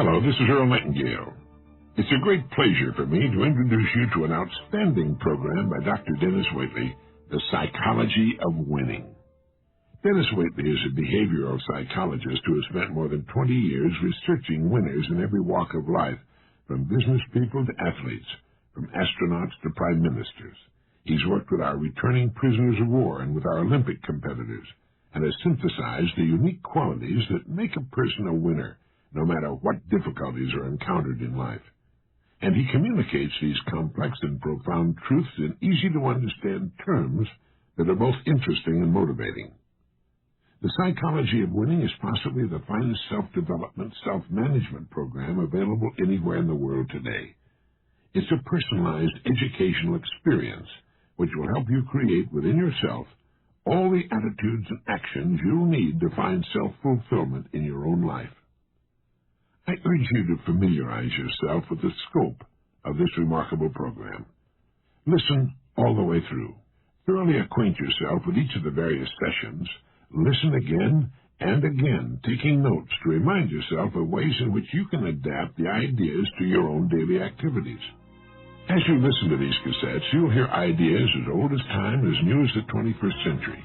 Hello, this is Earl Nightingale. It's a great pleasure for me to introduce you to an outstanding program by Dr. Denis Waitley, The Psychology of Winning. Denis Waitley is a behavioral psychologist who has spent more than 20 years researching winners in every walk of life, from business people to athletes, from astronauts to prime ministers. He's worked with our returning prisoners of war and with our Olympic competitors, and has synthesized the unique qualities that make a person a winner, no matter what difficulties are encountered in life. And he communicates these complex and profound truths in easy-to-understand terms that are both interesting and motivating. The Psychology of Winning is possibly the finest self-development, self-management program available anywhere in the world today. It's a personalized educational experience which will help you create within yourself all the attitudes and actions you'll need to find self-fulfillment in your own life. I urge you to familiarize yourself with the scope of this remarkable program. Listen all the way through. Thoroughly acquaint yourself with each of the various sessions. Listen again and again, taking notes to remind yourself of ways in which you can adapt the ideas to your own daily activities. As you listen to these cassettes, you'll hear ideas as old as time, as new as the 21st century.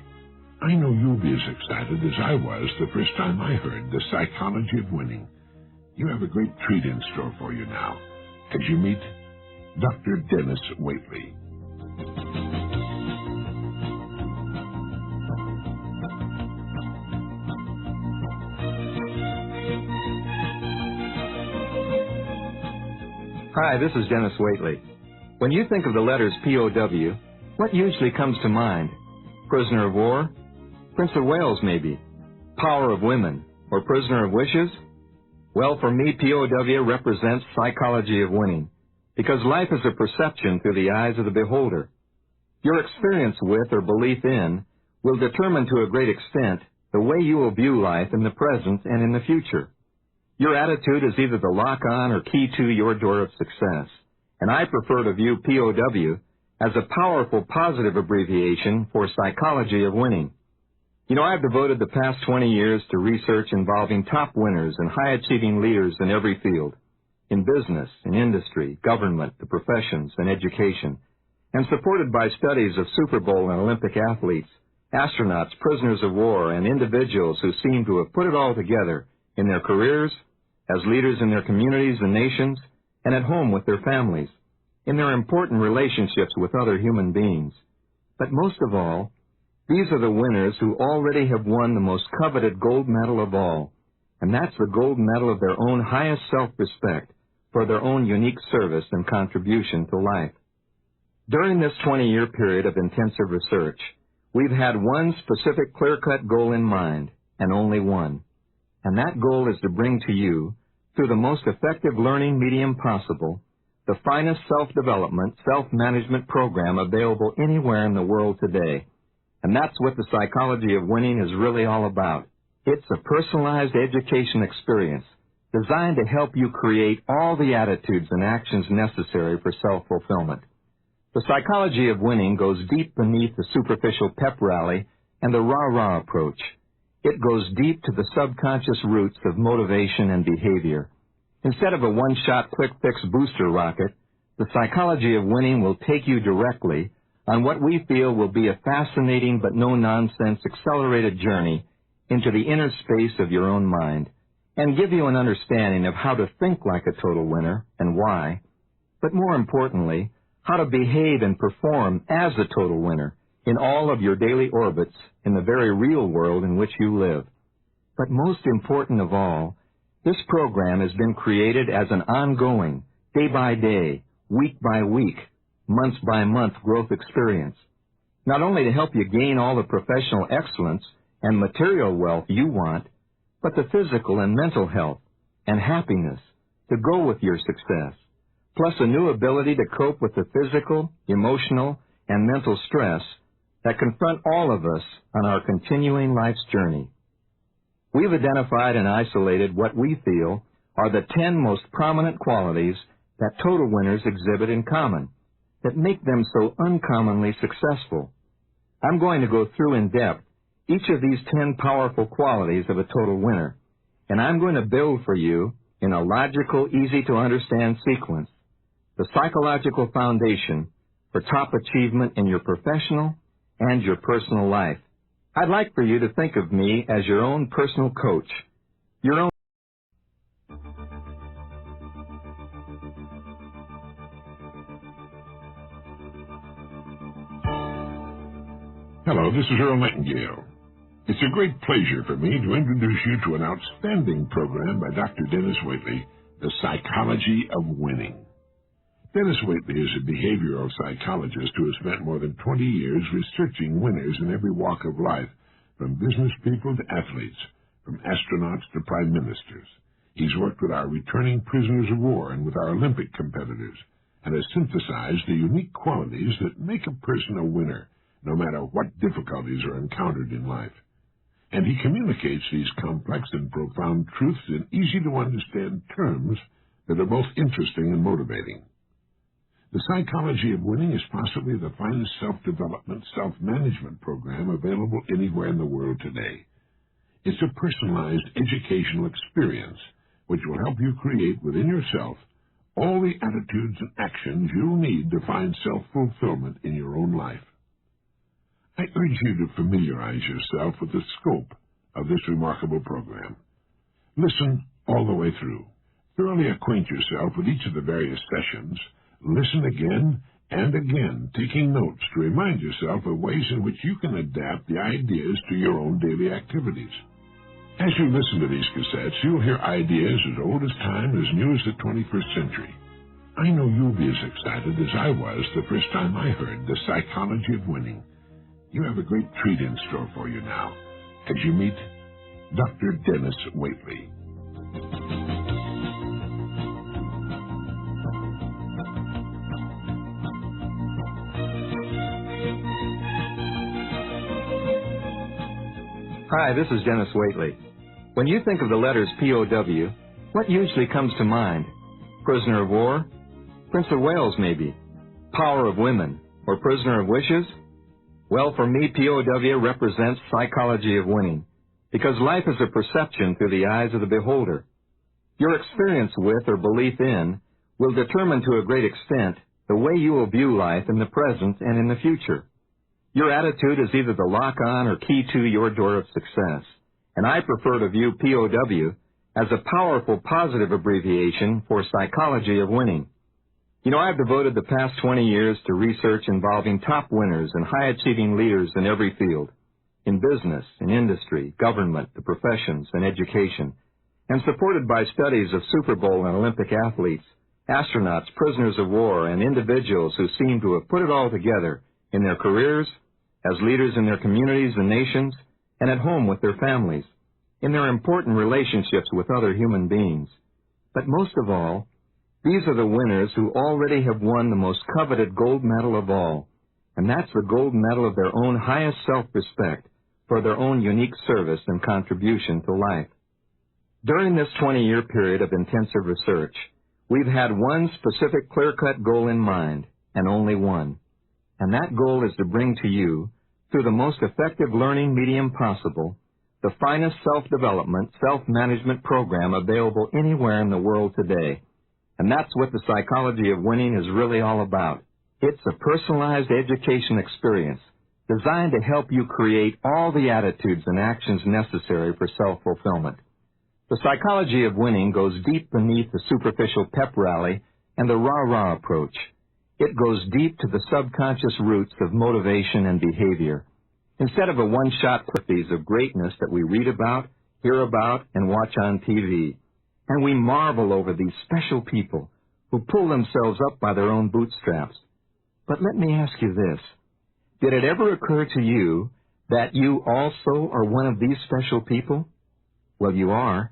I know you'll be as excited as I was the first time I heard The Psychology of Winning. You have a great treat in store for you now, as you meet Dr. Denis Waitley. Hi, this is Denis Waitley. When you think of the letters POW, what usually comes to mind? Prisoner of war? Prince of Wales, maybe? Power of women? Or prisoner of wishes? Well, for me, POW represents psychology of winning, because life is a perception through the eyes of the beholder. Your experience with or belief in will determine to a great extent the way you will view life in the present and in the future. Your attitude is either the lock-on or key to your door of success, and I prefer to view POW as a powerful positive abbreviation for psychology of winning. You know, I've devoted the past 20 years to research involving top winners and high-achieving leaders in every field, in business, in industry, government, the professions, and education, and supported by studies of Super Bowl and Olympic athletes, astronauts, prisoners of war, and individuals who seem to have put it all together in their careers, as leaders in their communities and nations, and at home with their families, in their important relationships with other human beings. But most of all, these are the winners who already have won the most coveted gold medal of all, and that's the gold medal of their own highest self-respect for their own unique service and contribution to life. During this 20-year period of intensive research, we've had one specific clear-cut goal in mind, and only one. And that goal is to bring to you, through the most effective learning medium possible, the finest self-development, self-management program available anywhere in the world today. And that's what the Psychology of Winning is really all about. It's a personalized education experience designed to help you create all the attitudes and actions necessary for self-fulfillment. The Psychology of Winning goes deep beneath the superficial pep rally and the rah-rah approach. It goes deep to the subconscious roots of motivation and behavior. Instead of a one-shot quick-fix booster rocket, the Psychology of Winning will take you directly on what we feel will be a fascinating but no-nonsense accelerated journey into the inner space of your own mind, and give you an understanding of how to think like a total winner and why, but more importantly, how to behave and perform as a total winner in all of your daily orbits in the very real world in which you live. But most important of all, this program has been created as an ongoing, day-by-day, week-by-week, month-by-month growth experience, not only to help you gain all the professional excellence and material wealth you want, but the physical and mental health and happiness to go with your success, plus a new ability to cope with the physical, emotional, and mental stress that confront all of us on our continuing life's journey. We've identified and isolated what we feel are the 10 most prominent qualities that total winners exhibit in common, that make them so uncommonly successful. I'm going to go through in depth each of these 10 powerful qualities of a total winner, and I'm going to build for you in a logical, easy-to-understand sequence, the psychological foundation for top achievement in your professional and your personal life. I'd like for you to think of me as your own personal coach, your own. Hello, this is Earl Nightingale. It's a great pleasure for me to introduce you to an outstanding program by Dr. Denis Waitley, The Psychology of Winning. Denis Waitley is a behavioral psychologist who has spent more than 20 years researching winners in every walk of life, from business people to athletes, from astronauts to prime ministers. He's worked with our returning prisoners of war and with our Olympic competitors, and has synthesized the unique qualities that make a person a winner, no matter what difficulties are encountered in life. And he communicates these complex and profound truths in easy-to-understand terms that are both interesting and motivating. The Psychology of Winning is possibly the finest self-development, self-management program available anywhere in the world today. It's a personalized educational experience which will help you create within yourself all the attitudes and actions you'll need to find self-fulfillment in your own life. I urge you to familiarize yourself with the scope of this remarkable program. Listen all the way through. Thoroughly acquaint yourself with each of the various sessions. Listen again and again, taking notes to remind yourself of ways in which you can adapt the ideas to your own daily activities. As you listen to these cassettes, you'll hear ideas as old as time, as new as the 21st century. I know you'll be as excited as I was the first time I heard The Psychology of Winning. You have a great treat in store for you now as you meet Dr. Denis Waitley. Hi, this is Denis Waitley. When you think of the letters POW, what usually comes to mind? Prisoner of war? Prince of Wales, maybe? Power of women? Or prisoner of wishes? Well, for me, POW represents psychology of winning, because life is a perception through the eyes of the beholder. Your experience with or belief in will determine to a great extent the way you will view life in the present and in the future. Your attitude is either the lock-on or key to your door of success, and I prefer to view POW as a powerful positive abbreviation for psychology of winning. You know, I've devoted the past 20 years to research involving top winners and high-achieving leaders in every field, in business, in industry, government, the professions, and education, and supported by studies of Super Bowl and Olympic athletes, astronauts, prisoners of war, and individuals who seem to have put it all together in their careers, as leaders in their communities and nations, and at home with their families, in their important relationships with other human beings. But most of all, these are the winners who already have won the most coveted gold medal of all, and that's the gold medal of their own highest self-respect for their own unique service and contribution to life. During this 20-year period of intensive research, we've had one specific clear-cut goal in mind, and only one. And that goal is to bring to you, through the most effective learning medium possible, the finest self-development, self-management program available anywhere in the world today. And that's what the Psychology of Winning is really all about. It's a personalized education experience designed to help you create all the attitudes and actions necessary for self-fulfillment. The Psychology of Winning goes deep beneath the superficial pep rally and the rah-rah approach. It goes deep to the subconscious roots of motivation and behavior. Instead of a one-shot clippies of greatness that we read about, hear about, and watch on TV, and we marvel over these special people who pull themselves up by their own bootstraps. But let me ask you this. Did it ever occur to you that you also are one of these special people? Well, you are.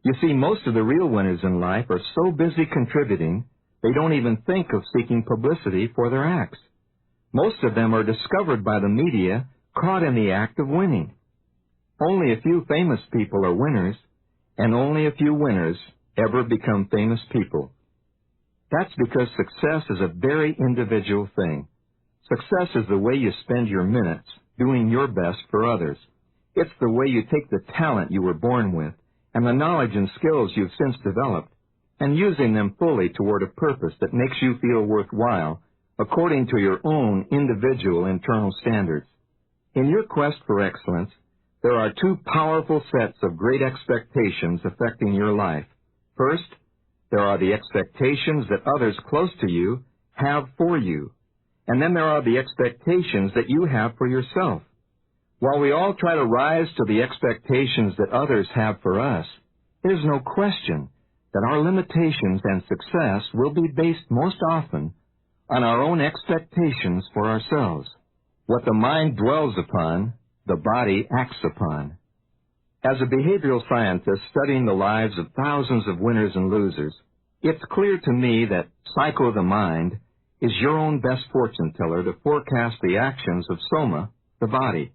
You see, most of the real winners in life are so busy contributing, they don't even think of seeking publicity for their acts. Most of them are discovered by the media, caught in the act of winning. Only a few famous people are winners, and only a few winners ever become famous people. That's because success is a very individual thing. Success is the way you spend your minutes doing your best for others. It's the way you take the talent you were born with and the knowledge and skills you've since developed, and using them fully toward a purpose that makes you feel worthwhile according to your own individual internal standards. In your quest for excellence, there are two powerful sets of great expectations affecting your life. First, there are the expectations that others close to you have for you, and then there are the expectations that you have for yourself. While we all try to rise to the expectations that others have for us, there's no question that our limitations and success will be based most often on our own expectations for ourselves. What the mind dwells upon, the body acts upon. As a behavioral scientist studying the lives of thousands of winners and losers, it's clear to me that psycho the mind is your own best fortune teller to forecast the actions of soma, the body.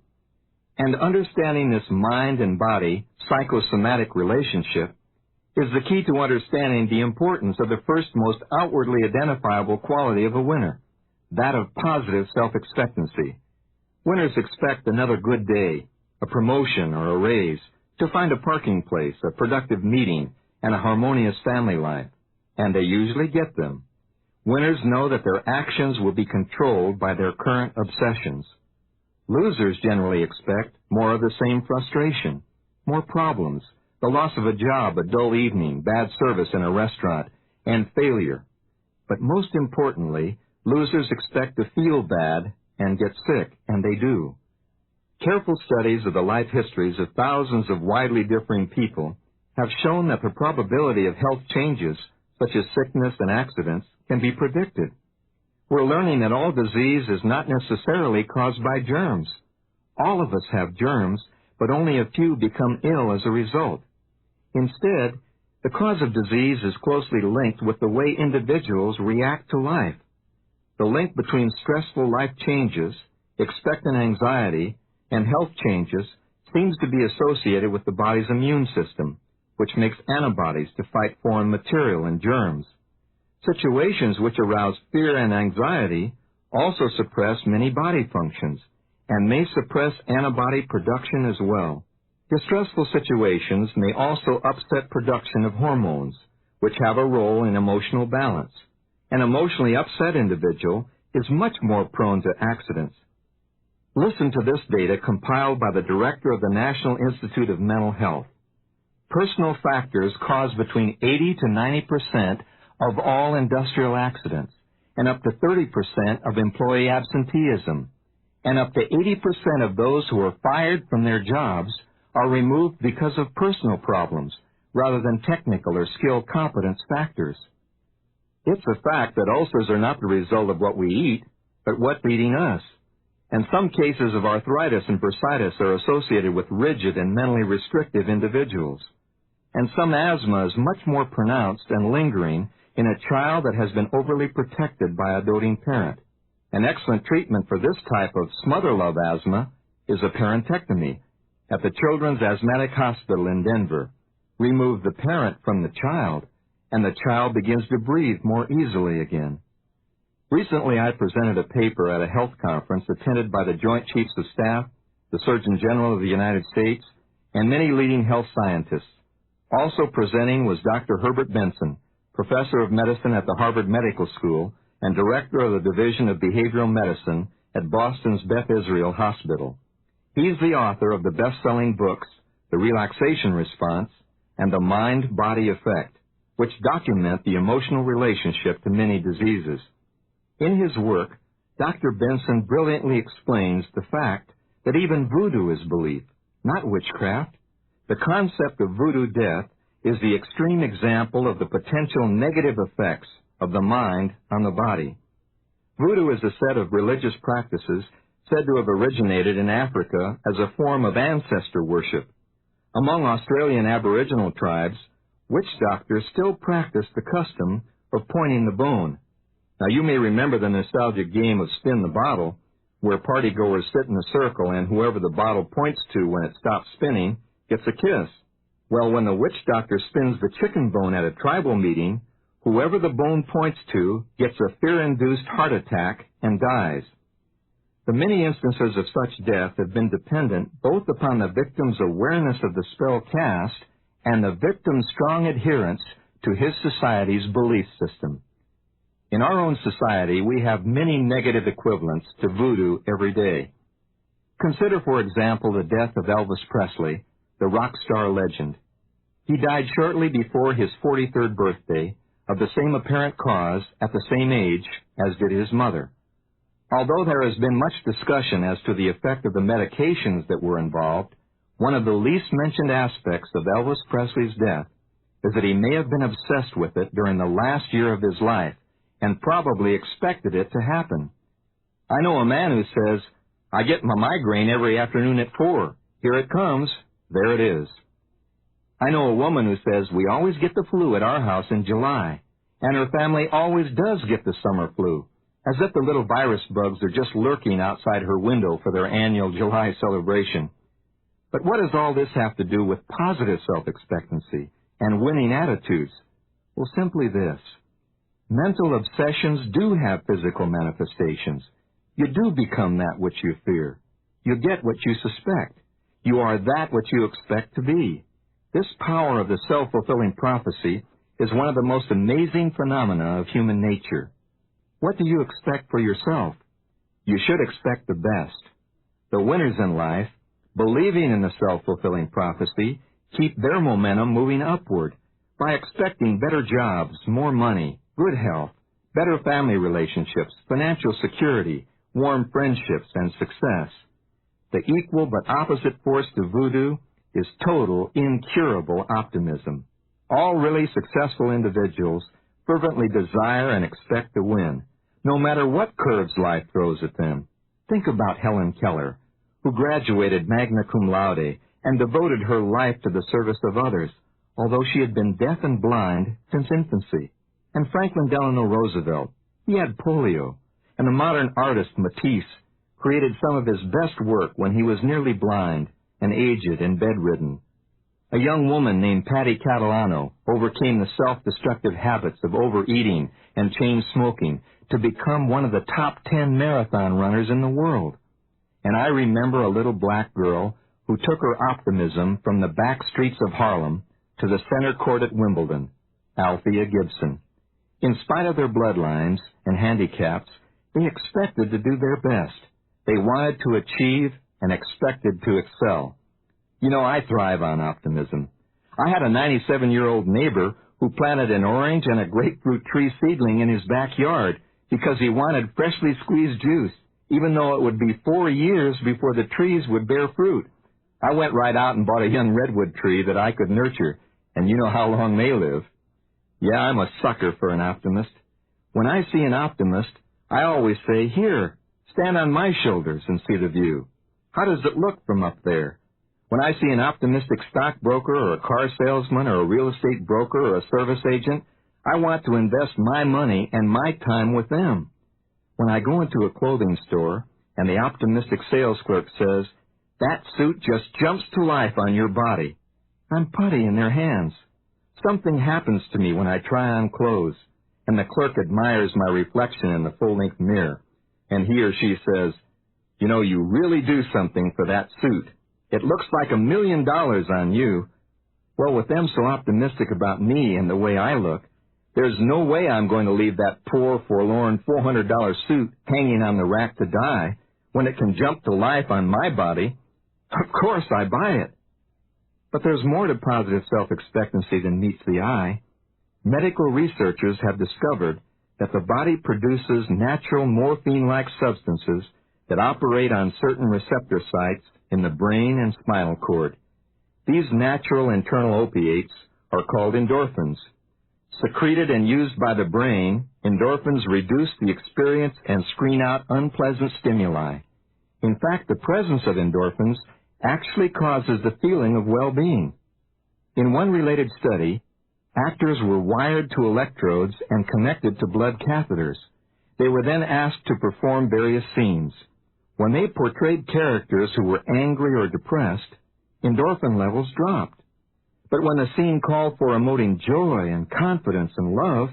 And understanding this mind and body psychosomatic relationship is the key to understanding the importance of the first most outwardly identifiable quality of a winner, that of positive self-expectancy. Winners expect another good day, a promotion or a raise, to find a parking place, a productive meeting, and a harmonious family life, and they usually get them. Winners know that their actions will be controlled by their current obsessions. Losers generally expect more of the same frustration, more problems, the loss of a job, a dull evening, bad service in a restaurant, and failure. But most importantly, losers expect to feel bad and get sick, and they do. Careful studies of the life histories of thousands of widely differing people have shown that the probability of health changes, such as sickness and accidents, can be predicted. We're learning that all disease is not necessarily caused by germs. All of us have germs, but only a few become ill as a result. Instead, the cause of disease is closely linked with the way individuals react to life. The link between stressful life changes, expectant anxiety, and health changes seems to be associated with the body's immune system, which makes antibodies to fight foreign material and germs. Situations which arouse fear and anxiety also suppress many body functions and may suppress antibody production as well. Distressful situations may also upset production of hormones, which have a role in emotional balance. An emotionally upset individual is much more prone to accidents. Listen to this data compiled by the director of the National Institute of Mental Health. Personal factors cause between 80 to 90% of all industrial accidents, and up to 30% of employee absenteeism, and up to 80% of those who are fired from their jobs are removed because of personal problems rather than technical or skill competence factors. It's a fact that ulcers are not the result of what we eat, but what's eating us. And some cases of arthritis and bursitis are associated with rigid and mentally restrictive individuals. And some asthma is much more pronounced and lingering in a child that has been overly protected by a doting parent. An excellent treatment for this type of smother love asthma is a parentectomy at the Children's Asthmatic Hospital in Denver. Remove the parent from the child, and the child begins to breathe more easily again. Recently, I presented a paper at a health conference attended by the Joint Chiefs of Staff, the Surgeon General of the United States, and many leading health scientists. Also presenting was Dr. Herbert Benson, Professor of Medicine at the Harvard Medical School and Director of the Division of Behavioral Medicine at Boston's Beth Israel Hospital. He's the author of the best-selling books, The Relaxation Response and The Mind-Body Effect, which document the emotional relationship to many diseases. In his work, Dr. Benson brilliantly explains the fact that even voodoo is belief, not witchcraft. The concept of voodoo death is the extreme example of the potential negative effects of the mind on the body. Voodoo is a set of religious practices said to have originated in Africa as a form of ancestor worship. Among Australian Aboriginal tribes, witch doctors still practice the custom of pointing the bone. Now, you may remember the nostalgic game of spin the bottle, where partygoers sit in a circle and whoever the bottle points to when it stops spinning gets a kiss. Well, when the witch doctor spins the chicken bone at a tribal meeting, whoever the bone points to gets a fear-induced heart attack and dies. The many instances of such death have been dependent both upon the victim's awareness of the spell cast and the victim's strong adherence to his society's belief system. In our own society, we have many negative equivalents to voodoo every day. Consider, for example, the death of Elvis Presley, the rock star legend. He died shortly before his 43rd birthday of the same apparent cause at the same age as did his mother. Although there has been much discussion as to the effect of the medications that were involved, one of the least mentioned aspects of Elvis Presley's death is that he may have been obsessed with it during the last year of his life and probably expected it to happen. I know a man who says, "I get my migraine every afternoon at 4. Here it comes. There it is." I know a woman who says, "We always get the flu at our house in July," and her family always does get the summer flu, as if the little virus bugs are just lurking outside her window for their annual July celebration. But what does all this have to do with positive self-expectancy and winning attitudes? Well, simply this. Mental obsessions do have physical manifestations. You do become that which you fear. You get what you suspect. You are that which you expect to be. This power of the self-fulfilling prophecy is one of the most amazing phenomena of human nature. What do you expect for yourself? You should expect the best. The winners in life, believing in the self-fulfilling prophecy, keep their momentum moving upward by expecting better jobs, more money, good health, better family relationships, financial security, warm friendships, and success. The equal but opposite force to voodoo is total, incurable optimism. All really successful individuals fervently desire and expect to win, no matter what curves life throws at them. Think about Helen Keller, who graduated magna cum laude and devoted her life to the service of others, although she had been deaf and blind since infancy. And Franklin Delano Roosevelt, he had polio, and the modern artist Matisse created some of his best work when he was nearly blind and aged and bedridden. A young woman named Patty Catalano overcame the self-destructive habits of overeating and chain smoking to become one of the top 10 marathon runners in the world. And I remember a little black girl who took her optimism from the back streets of Harlem to the center court at Wimbledon, Althea Gibson. In spite of their bloodlines and handicaps, they expected to do their best. They wanted to achieve and expected to excel. You know, I thrive on optimism. I had a 97-year-old neighbor who planted an orange and a grapefruit tree seedling in his backyard because he wanted freshly squeezed juice, even though it would be 4 years before the trees would bear fruit. I went right out and bought a young redwood tree that I could nurture, and you know how long they live. Yeah, I'm a sucker for an optimist. When I see an optimist, I always say, "Here, stand on my shoulders and see the view. How does it look from up there?" When I see an optimistic stockbroker or a car salesman or a real estate broker or a service agent, I want to invest my money and my time with them. When I go into a clothing store and the optimistic sales clerk says, "That suit just jumps to life on your body," I'm putty in their hands. Something happens to me when I try on clothes, and the clerk admires my reflection in the full-length mirror, and he or she says, "You know, you really do something for that suit. It looks like $1 million on you." Well, with them so optimistic about me and the way I look, there's no way I'm going to leave that poor, forlorn $400 suit hanging on the rack to die when it can jump to life on my body. Of course I buy it. But there's more to positive self-expectancy than meets the eye. Medical researchers have discovered that the body produces natural morphine-like substances that operate on certain receptor sites in the brain and spinal cord. These natural internal opiates are called endorphins. Secreted and used by the brain, endorphins reduce the experience and screen out unpleasant stimuli. In fact, the presence of endorphins actually causes the feeling of well-being. In one related study, actors were wired to electrodes and connected to blood catheters. They were then asked to perform various scenes. When they portrayed characters who were angry or depressed, endorphin levels dropped. But when the scene called for emoting joy and confidence and love,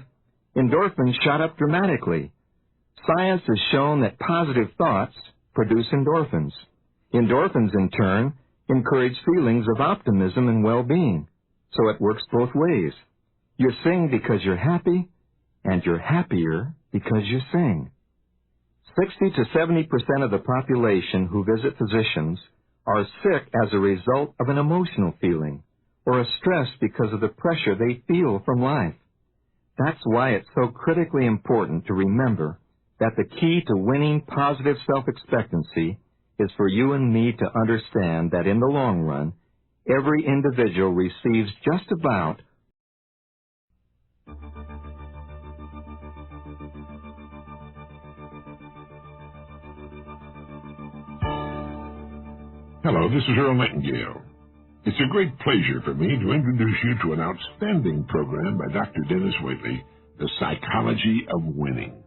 endorphins shot up dramatically. Science has shown that positive thoughts produce endorphins. Endorphins, in turn, encourage feelings of optimism and well-being. So it works both ways. You sing because you're happy, and you're happier because you sing. 60 to 70% of the population who visit physicians are sick as a result of an emotional feeling or a stress because of the pressure they feel from life. That's why it's so critically important to remember that the key to winning positive self-expectancy is for you and me to understand that in the long run, every individual receives just about Hello, this is Earl Nightingale. It's a great pleasure for me to introduce you to an outstanding program by Dr. Denis Waitley, The Psychology of Winning.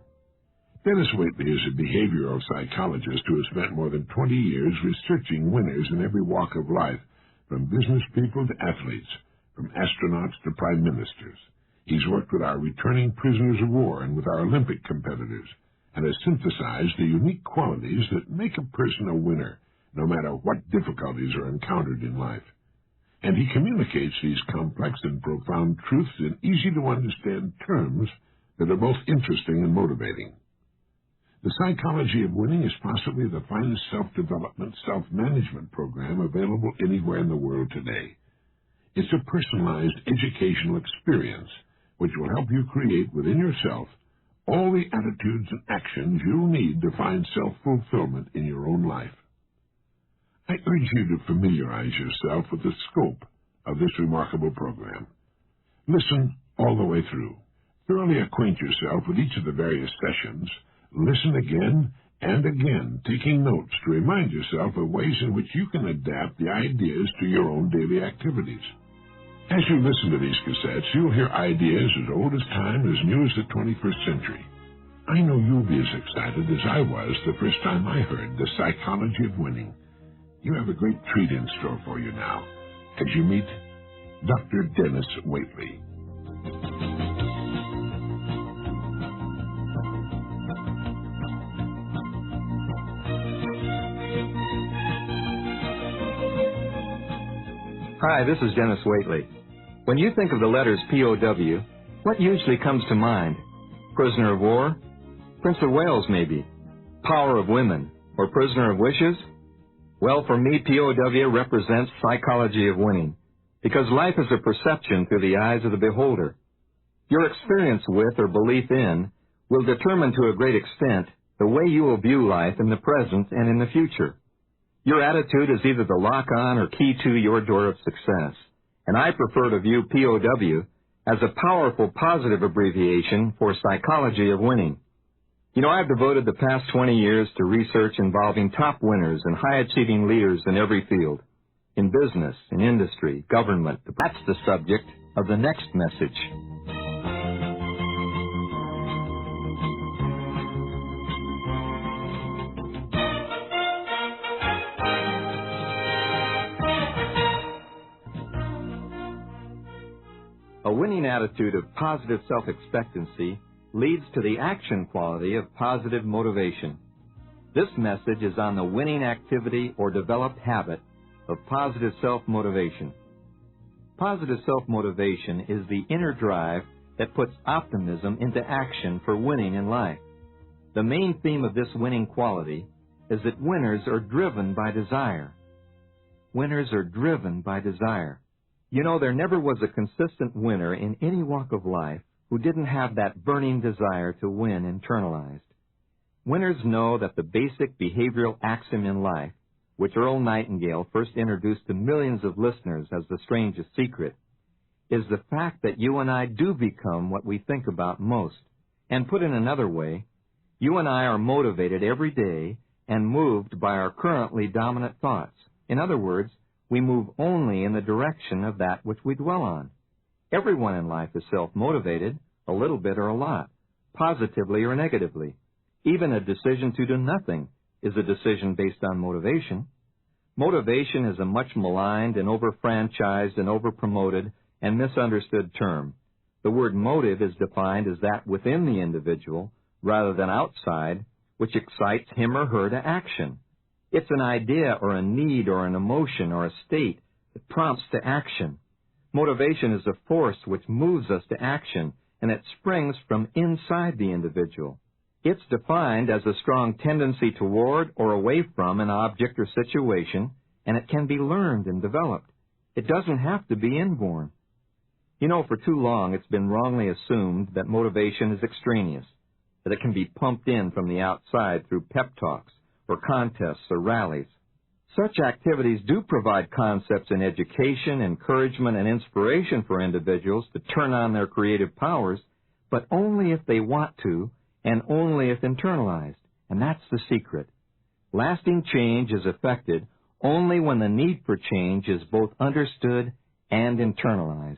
Denis Waitley is a behavioral psychologist who has spent more than 20 years researching winners in every walk of life, from business people to athletes, from astronauts to prime ministers. He's worked with our returning prisoners of war and with our Olympic competitors, and has synthesized the unique qualities that make a person a winner, no matter what difficulties are encountered in life. And he communicates these complex and profound truths in easy-to-understand terms that are both interesting and motivating. The Psychology of Winning is possibly the finest self-development, self-management program available anywhere in the world today. It's a personalized educational experience which will help you create within yourself all the attitudes and actions you'll need to find self-fulfillment in your own life. I urge you to familiarize yourself with the scope of this remarkable program. Listen all the way through. Thoroughly acquaint yourself with each of the various sessions. Listen again and again, taking notes to remind yourself of ways in which you can adapt the ideas to your own daily activities. As you listen to these cassettes, you'll hear ideas as old as time, as new as the 21st century. I know you'll be as excited as I was the first time I heard The Psychology of Winning. You have a great treat in store for you now as you meet Dr. Denis Waitley. Hi, this is Denis Waitley. When you think of the letters POW, what usually comes to mind? Prisoner of war? Prince of Wales, maybe. Power of women? Or prisoner of wishes? Well, for me, POW represents psychology of winning, because life is a perception through the eyes of the beholder. Your experience with or belief in will determine to a great extent the way you will view life in the present and in the future. Your attitude is either the lock-on or key to your door of success, and I prefer to view POW as a powerful positive abbreviation for psychology of winning. You know, I've devoted the past 20 years to research involving top winners and high-achieving leaders in every field, in business, in industry, government. That's the subject of the next message. A winning attitude of positive self-expectancy leads to the action quality of positive motivation. This message is on the winning activity or developed habit of positive self-motivation. Positive self-motivation is the inner drive that puts optimism into action for winning in life. The main theme of this winning quality is that winners are driven by desire. Winners are driven by desire. You know, there never was a consistent winner in any walk of life who didn't have that burning desire to win internalized. Winners know that the basic behavioral axiom in life, which Earl Nightingale first introduced to millions of listeners as the strangest secret, is the fact that you and I do become what we think about most. And put in another way, you and I are motivated every day and moved by our currently dominant thoughts. In other words, we move only in the direction of that which we dwell on. Everyone in life is self-motivated, a little bit or a lot, positively or negatively. Even a decision to do nothing is a decision based on motivation. Motivation is a much maligned and over-franchised and over-promoted and misunderstood term. The word motive is defined as that within the individual, rather than outside, which excites him or her to action. It's an idea or a need or an emotion or a state that prompts to action. Motivation is a force which moves us to action, and it springs from inside the individual. It's defined as a strong tendency toward or away from an object or situation, and it can be learned and developed. It doesn't have to be inborn. You know, for too long it's been wrongly assumed that motivation is extraneous, that it can be pumped in from the outside through pep talks or contests or rallies. Such activities do provide concepts in education, encouragement, and inspiration for individuals to turn on their creative powers, but only if they want to and only if internalized. And that's the secret. Lasting change is effected only when the need for change is both understood and internalized.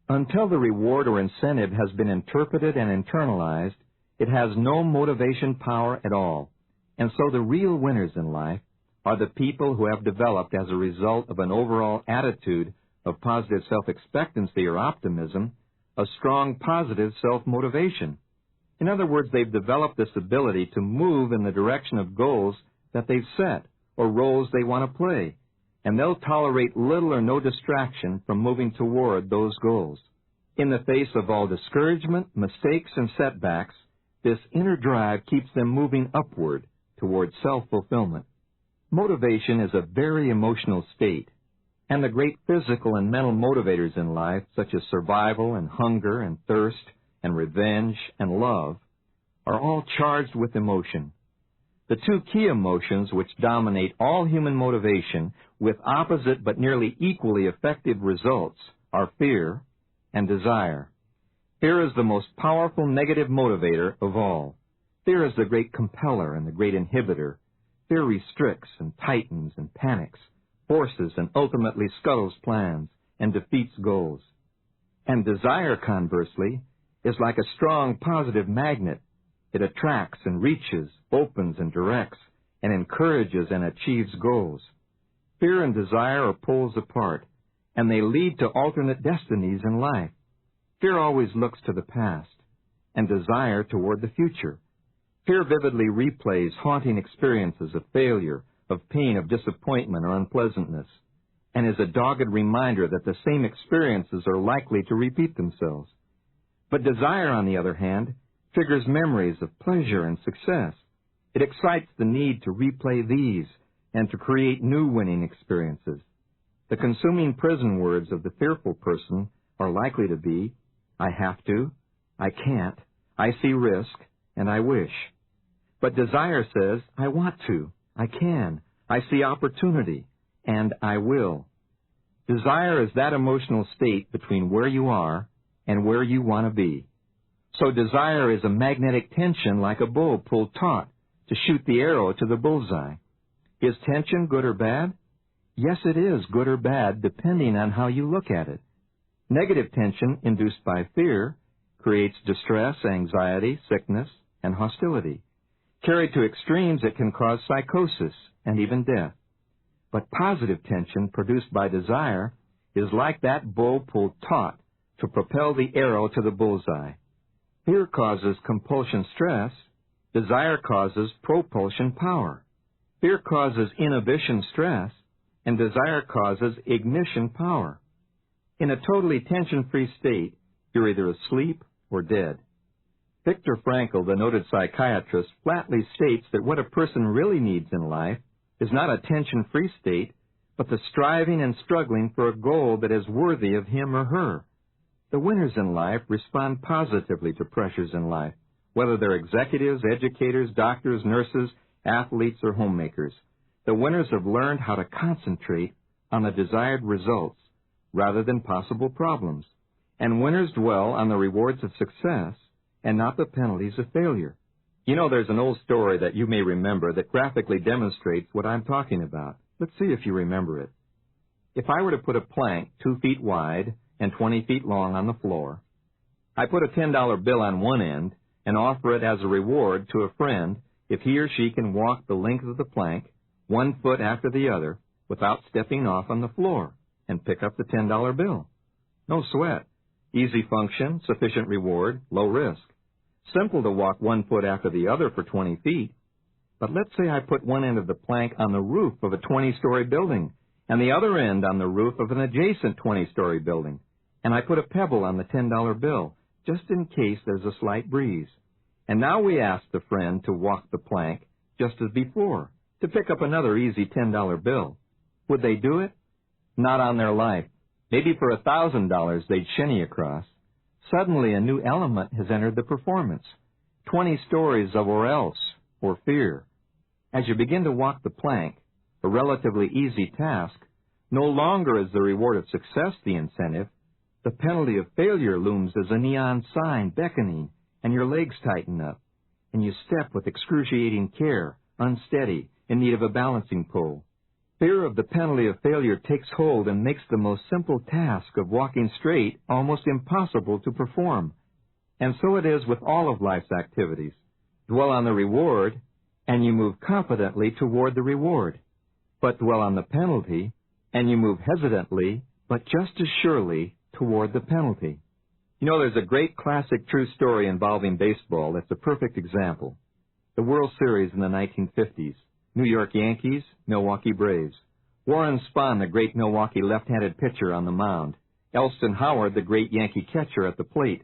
Until the reward or incentive has been interpreted and internalized, it has no motivation power at all. And so the real winners in life are the people who have developed as a result of an overall attitude of positive self-expectancy or optimism, a strong positive self-motivation. In other words, they've developed this ability to move in the direction of goals that they've set or roles they want to play, and they'll tolerate little or no distraction from moving toward those goals. In the face of all discouragement, mistakes, and setbacks, this inner drive keeps them moving upward toward self-fulfillment. Motivation is a very emotional state, and the great physical and mental motivators in life, such as survival and hunger and thirst and revenge and love, are all charged with emotion. The two key emotions which dominate all human motivation with opposite but nearly equally effective results are fear and desire. Fear is the most powerful negative motivator of all. Fear is the great compeller and the great inhibitor. Fear restricts and tightens and panics, forces and ultimately scuttles plans and defeats goals. And desire, conversely, is like a strong positive magnet. It attracts and reaches, opens and directs, and encourages and achieves goals. Fear and desire are poles apart, and they lead to alternate destinies in life. Fear always looks to the past, and desire toward the future. Fear vividly replays haunting experiences of failure, of pain, of disappointment or unpleasantness, and is a dogged reminder that the same experiences are likely to repeat themselves. But desire, on the other hand, triggers memories of pleasure and success. It excites the need to replay these and to create new winning experiences. The consuming prison words of the fearful person are likely to be, I have to, I can't, I see risk, and I wish. But desire says, I want to, I can, I see opportunity, and I will. Desire is that emotional state between where you are and where you want to be. So desire is a magnetic tension like a bow pulled taut to shoot the arrow to the bullseye. Is tension good or bad? Yes, it is good or bad depending on how you look at it. Negative tension induced by fear creates distress, anxiety, sickness, and hostility. Carried to extremes, it can cause psychosis and even death. But positive tension produced by desire is like that bow pulled taut to propel the arrow to the bullseye. Fear causes compulsion stress. Desire causes propulsion power. Fear causes inhibition stress, and desire causes ignition power. In a totally tension-free state, you're either asleep or dead. Viktor Frankl, the noted psychiatrist, flatly states that what a person really needs in life is not a tension-free state, but the striving and struggling for a goal that is worthy of him or her. The winners in life respond positively to pressures in life, whether they're executives, educators, doctors, nurses, athletes, or homemakers. The winners have learned how to concentrate on the desired results rather than possible problems. And winners dwell on the rewards of success and not the penalties of failure. You know, there's an old story that you may remember that graphically demonstrates what I'm talking about. Let's see if you remember it. If I were to put a plank 2 feet wide and 20 feet long on the floor, I put a $10 bill on one end and offer it as a reward to a friend if he or she can walk the length of the plank 1 foot after the other without stepping off on the floor and pick up the $10 bill. No sweat. Easy function, sufficient reward, low risk. Simple to walk 1 foot after the other for 20 feet. But let's say I put one end of the plank on the roof of a 20-story building and the other end on the roof of an adjacent 20-story building. and I put a pebble on the $10 bill, just in case there's a slight breeze. And now we ask the friend to walk the plank, just as before, to pick up another easy $10 bill. Would they do it? Not on their life. Maybe for $1,000 they'd shinny across. Suddenly a new element has entered the performance. 20 stories of or else, or fear. As you begin to walk the plank, a relatively easy task, no longer is the reward of success the incentive. The penalty of failure looms as a neon sign beckoning, and your legs tighten up, and you step with excruciating care, unsteady, in need of a balancing pole. Fear of the penalty of failure takes hold and makes the most simple task of walking straight almost impossible to perform. And so it is with all of life's activities. Dwell on the reward, and you move confidently toward the reward. But dwell on the penalty, and you move hesitantly, but just as surely, toward the penalty. You know, there's a great classic true story involving baseball that's a perfect example. The World Series in the 1950s. New York Yankees, Milwaukee Braves. Warren Spahn, the great Milwaukee left-handed pitcher, on the mound. Elston Howard, the great Yankee catcher, at the plate.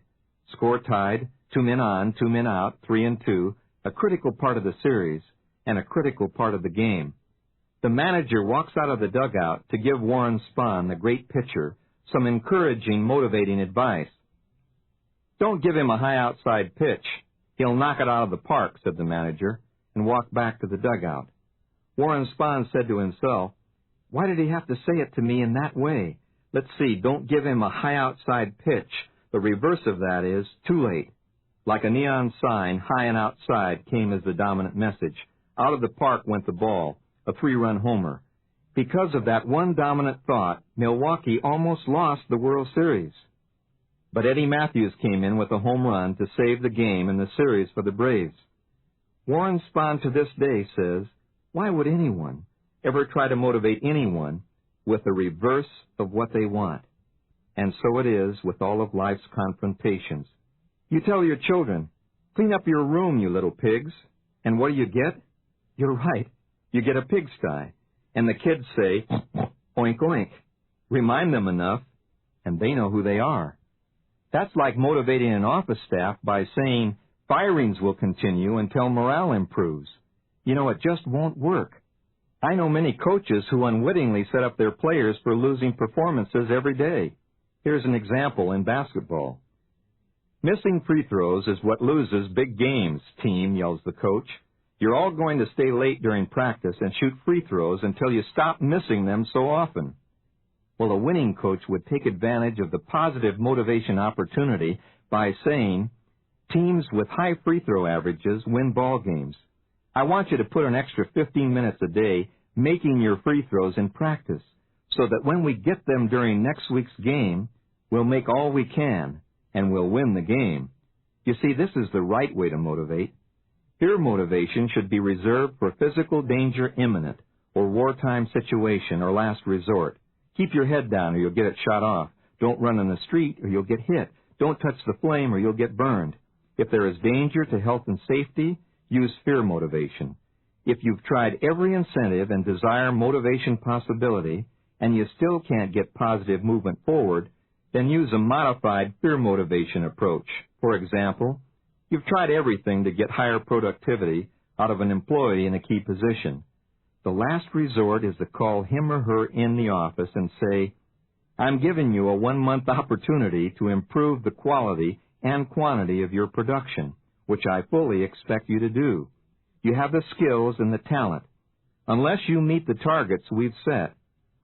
Score tied, 2 men on, 2 men out, 3-2, a critical part of the series, and a critical part of the game. The manager walks out of the dugout to give Warren Spahn, the great pitcher, some encouraging, motivating advice. "Don't give him a high outside pitch. He'll knock it out of the park," said the manager, and walked back to the dugout. Warren Spahn said to himself, "Why did he have to say it to me in that way? Let's see, don't give him a high outside pitch. The reverse of that is too late." Like a neon sign, high and outside came as the dominant message. Out of the park went the ball, a 3-run homer. Because of that one dominant thought, Milwaukee almost lost the World Series. But Eddie Matthews came in with a home run to save the game and the series for the Braves. Warren Spahn to this day says, why would anyone ever try to motivate anyone with the reverse of what they want? And so it is with all of life's confrontations. You tell your children, "Clean up your room, you little pigs." And what do you get? You're right, you get a pigsty. And the kids say, "Oink, oink." Remind them enough, and they know who they are. That's like motivating an office staff by saying, "Firings will continue until morale improves." You know, it just won't work. I know many coaches who unwittingly set up their players for losing performances every day. Here's an example in basketball. "Missing free throws is what loses big games, team," yells the coach. "You're all going to stay late during practice and shoot free throws until you stop missing them so often." Well, a winning coach would take advantage of the positive motivation opportunity by saying, "Teams with high free throw averages win ball games. I want you to put an extra 15 minutes a day making your free throws in practice, so that when we get them during next week's game, we'll make all we can, and we'll win the game." You see, this is the right way to motivate. Peer motivation should be reserved for physical danger imminent, or wartime situation, or last resort. Keep your head down or you'll get it shot off. Don't run in the street or you'll get hit. Don't touch the flame or you'll get burned. If there is danger to health and safety, use fear motivation. If you've tried every incentive and desire motivation possibility, and you still can't get positive movement forward, then use a modified fear motivation approach. For example, you've tried everything to get higher productivity out of an employee in a key position. The last resort is to call him or her in the office and say, "I'm giving you a 1-month opportunity to improve the quality and quantity of your production, which I fully expect you to do. You have the skills and the talent. Unless you meet the targets we've set,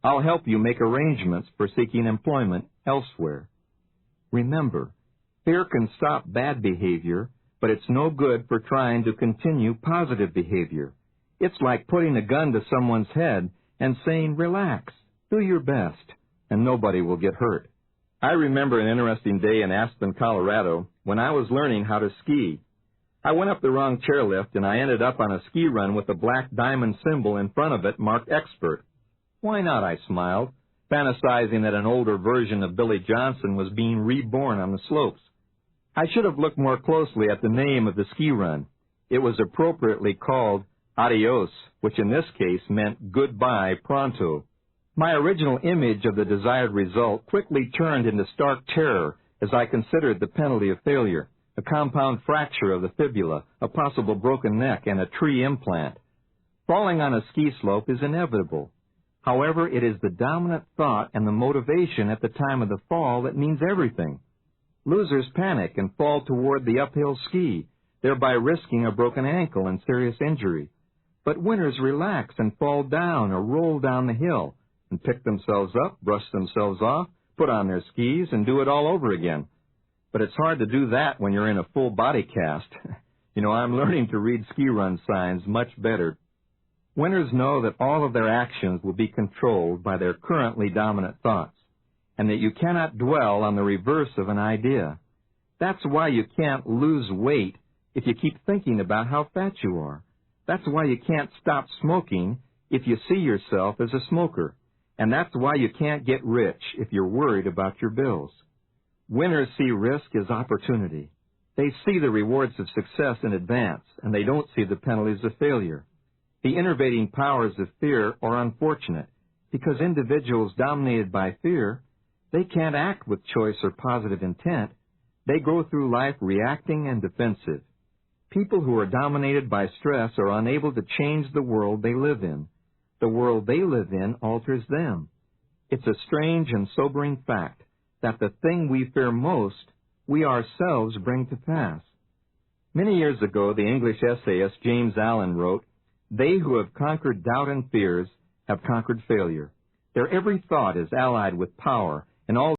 I'll help you make arrangements for seeking employment elsewhere." Remember, fear can stop bad behavior, but it's no good for trying to continue positive behavior. It's like putting a gun to someone's head and saying, "Relax, do your best, and nobody will get hurt." I remember an interesting day in Aspen, Colorado, when I was learning how to ski. I went up the wrong chairlift, and I ended up on a ski run with a black diamond symbol in front of it marked expert. Why not, I smiled, fantasizing that an older version of Billy Johnson was being reborn on the slopes. I should have looked more closely at the name of the ski run. It was appropriately called Adios, which in this case meant goodbye pronto. My original image of the desired result quickly turned into stark terror as I considered the penalty of failure, a compound fracture of the fibula, a possible broken neck, and a tree implant. Falling on a ski slope is inevitable. However, it is the dominant thought and the motivation at the time of the fall that means everything. Losers panic and fall toward the uphill ski, thereby risking a broken ankle and serious injury. But winners relax and fall down or roll down the hill and pick themselves up, brush themselves off, put on their skis, and do it all over again. But it's hard to do that when you're in a full body cast. I'm learning to read ski run signs much better. Winners know that all of their actions will be controlled by their currently dominant thoughts, and that you cannot dwell on the reverse of an idea. That's why you can't lose weight if you keep thinking about how fat you are. That's why you can't stop smoking if you see yourself as a smoker. And that's why you can't get rich if you're worried about your bills. Winners see risk as opportunity. They see the rewards of success in advance, and they don't see the penalties of failure. The enervating powers of fear are unfortunate, because individuals dominated by fear, they can't act with choice or positive intent. They go through life reacting and defensive. People who are dominated by stress are unable to change the world they live in. The world they live in alters them. It's a strange and sobering fact that the thing we fear most, we ourselves bring to pass. Many years ago, the English essayist James Allen wrote, "They who have conquered doubt and fears have conquered failure. Their every thought is allied with power, and all